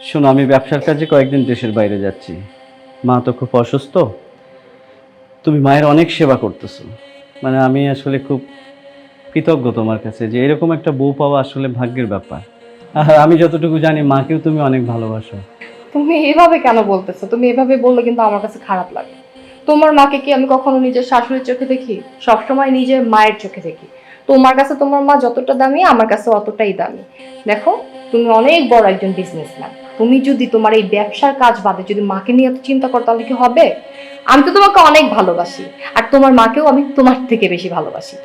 শোনো, আমি ব্যবসার কাজে কয়েকদিন দেশের বাইরে যাচ্ছি। মা তো খুব অসুস্থ। তুমি মায়ের অনেক সেবা করতেছো, মানে আমি আসলে খুব কৃতজ্ঞ তোমার কাছে যে এরকম একটা বউ পাওয়া আসলে ভাগ্যের ব্যাপার। আর আমি যতটুকু জানি মাকেও তুমি অনেক ভালোবাসো। তুমি এভাবে কেন বলতেছো? তুমি এভাবে বললে কিন্তু আমার কাছে খারাপ লাগে। তোমার মাকে কি আমি কখনো নিজের শাশুড়ির চোখে দেখি? সবসময় নিজের মায়ের চোখে দেখি। তোমার কাছে তোমার মা যতটা দামি, আমার কাছে অতটাই দামি। দেখো, তুমি অনেক বড় একজন বিজনেসম্যান। তুমি যদি তোমার এই ব্যবসার কাজ বাদে যদি মাকে নিয়ে এত চিন্তা করো তাহলে কি হবে? আমি তো তোমাকে অনেক ভালোবাসি, আর তোমার মাকেও আমি তোমার থেকে বেশি ভালোবাসি।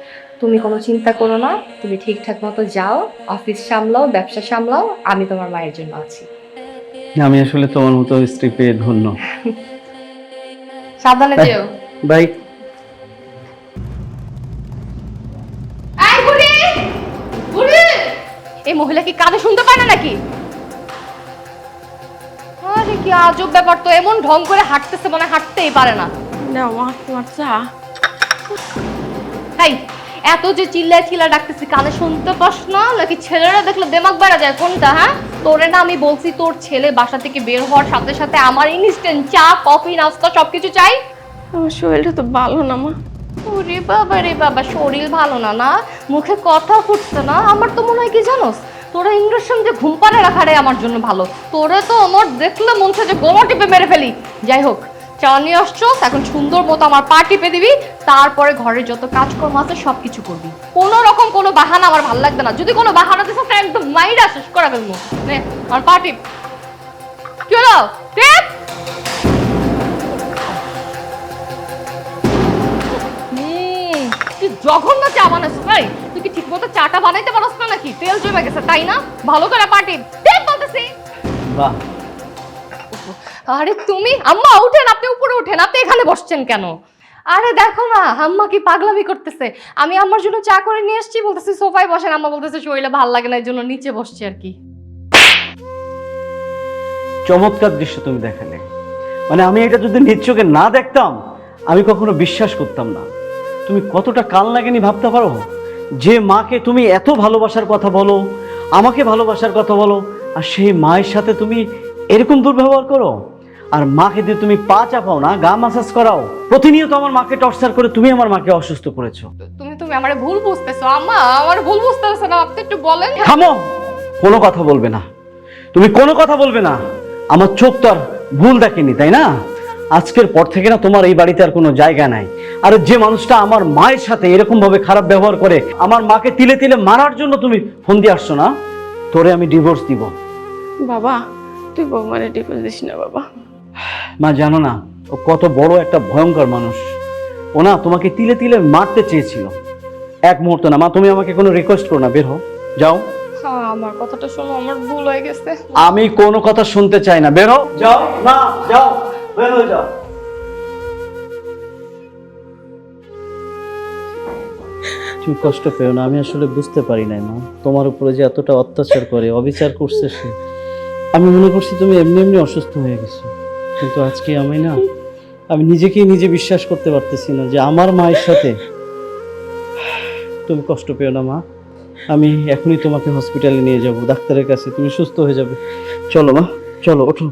তুমি কোনো চিন্তা করো না, তুমি ঠিকঠাক মতো যাও, অফিস সামলাও, ব্যবসা সামলাও, আমি তোমার মায়ের জন্য আছি। আমি আসলে তোমার মতো স্ত্রী পেয়ে ধন্য। সাবধানে যেও। বাই। এই বুড়ি, বুড়ি, এই মহিলা কি কানে শুনতে পায় না নাকি? আরে কি আজব ব্যাপার তো, এমন ঢং করে হাঁটতেছে মনে হয় হাঁটতেই পারে না। নাও মা তোমার চা। তাই এত যে চিল্লায় চিল্লা ডাকতেছি, কানে শুনতে পাস না নাকি? ছেলেরা দেখলে দেমাগ বেড়া যায় কোনটা? হ্যাঁ, তোরে না আমি বলছি তোর ছেলে বাসা থেকে বের হওয়ার সাথে সাথে আমার ইনস্ট্যান্ট চা, কফি, নাস্তা সবকিছু চাই। আমার শরীরটা তো ভালো না মা। ওরে বাবা রে বাবা, শরীর ভালো না না, মুখে কথা ফুটছে না। আমার তো মনে হয় কি জানোস, তোরা ইঞ্জেকশন যে ঘুম পাড়ে রাখাটাই আমার জন্য ভালো। তোরে তো আমার দেখলে মন চায় যে গোমা টিপে মেরে ফেলি। যাই হোক, চা নিয়ে আসছো, এখন সুন্দর মতো আমার পা টিপে দিবি, তারপরে ঘরের যত কাজকর্ম আছে সবকিছু করবি। কোনো রকম কোনো বাহানা আমার ভালো লাগবে না। যদি কোনো বাহানা দিস না একদম মাইরা শেষ করে ফেলবো। নে আমার পা টিপ। কি হলো? টিপ। তুই জঘন্য চা বানাস ভাই। তুই কি ঠিকমতো চাটা বানাইতে পারস না নাকি? তেল জমে গেছে তাই না? ভালো করে পাটি দেখ বলতেছি। বাহ। আরে তুমি আম্মা উঠেন, আপনি উপরে উঠেন, আপনি এখানে বসছেন কেন? আরে দেখো না আম্মা কি পাগলামি করতেছে। আমি আম্মার জন্য চা করে নিয়ে এসেছি, বলতেছি সোফায় বসেন। আম্মা বলতেছে শরীরে ভালো লাগে না, এই জন্য নিচে বসছি আর কি। চমৎকার দৃশ্য তুমি দেখালে, মানে আমি এটা যদি নিজ চোখে না দেখতাম আমি কখনো বিশ্বাস করতাম না। তুমি কতটা কাল লাগেনি ভাবতে পারো? যে মাকে তুমি এত ভালোবাসার কথা বলো, আমাকে ভালোবাসার কথা বলো, আর সেই মায়ের সাথে তুমি এরকম দুর্ব্যবহার করো। আর মাকে দিয়ে তুমি পা চাপাও না, গা মাসাজ করাও। প্রতিনিয়ত আমার মাকে টর্চার করে তুমি আমার মাকে অসুস্থ করেছো। তুমি তুমি আমারে ভুল বুঝতেছো আম্মা, আমার ভুল বুঝতেছো না, আপনি একটু বলেন। থামো, কোনো কথা বলবে না, তুমি কোনো কথা বলবে না। আমার চোখ তো আর ভুল দেখেনি, তাই না? আজকের পর থেকে না তোমার এই বাড়িতে আর কোনো জায়গা নাই। আর যে মানুষটা আমার মায়ের সাথে এরকম ভাবে খারাপ ব্যবহার করে, আমার মাকে তিলে তিলে মারার জন্য তুমি ফোন দিয়ে আসছো না, তোরে আমি ডিভোর্স দিব। বাবা তুই বৌমারে ডিভোর্স দিস না বাবা। মা জানো না ও কত বড় একটা ভয়ঙ্কর মানুষ। ও না তোমাকে তিলে তিলে মারতে চেয়েছিল। এক মুহূর্ত না মা, তুমি আমাকে কোনো রিকোয়েস্ট করো না, বের হও, যাও। হ্যাঁ, আমার কথাটা শোনো, আমার ভুল হয়ে গেছে। আমি কোনো কথা শুনতে চাই না, বের হও, যাও না, যাও, বের হয়ে যাও। তুমি কষ্ট পেও না, আমি আসলে বুঝতে পারি নাই মা, তোমার উপরে যে এতটা অত্যাচার করে, অবিচার করছে সে। আমি মনে করছি তুমি এমনি এমনি অসুস্থ হয়ে গেছো, কিন্তু আজকে আমি নিজেকেই নিজে বিশ্বাস করতে পারতেছি না যে আমার মায়ের সাথে। তুমি কষ্ট পেও না মা, আমি এখনই তোমাকে হসপিটালে নিয়ে যাব, ডাক্তারের কাছে, তুমি সুস্থ হয়ে যাবে। চলো মা, চলো, ওঠো।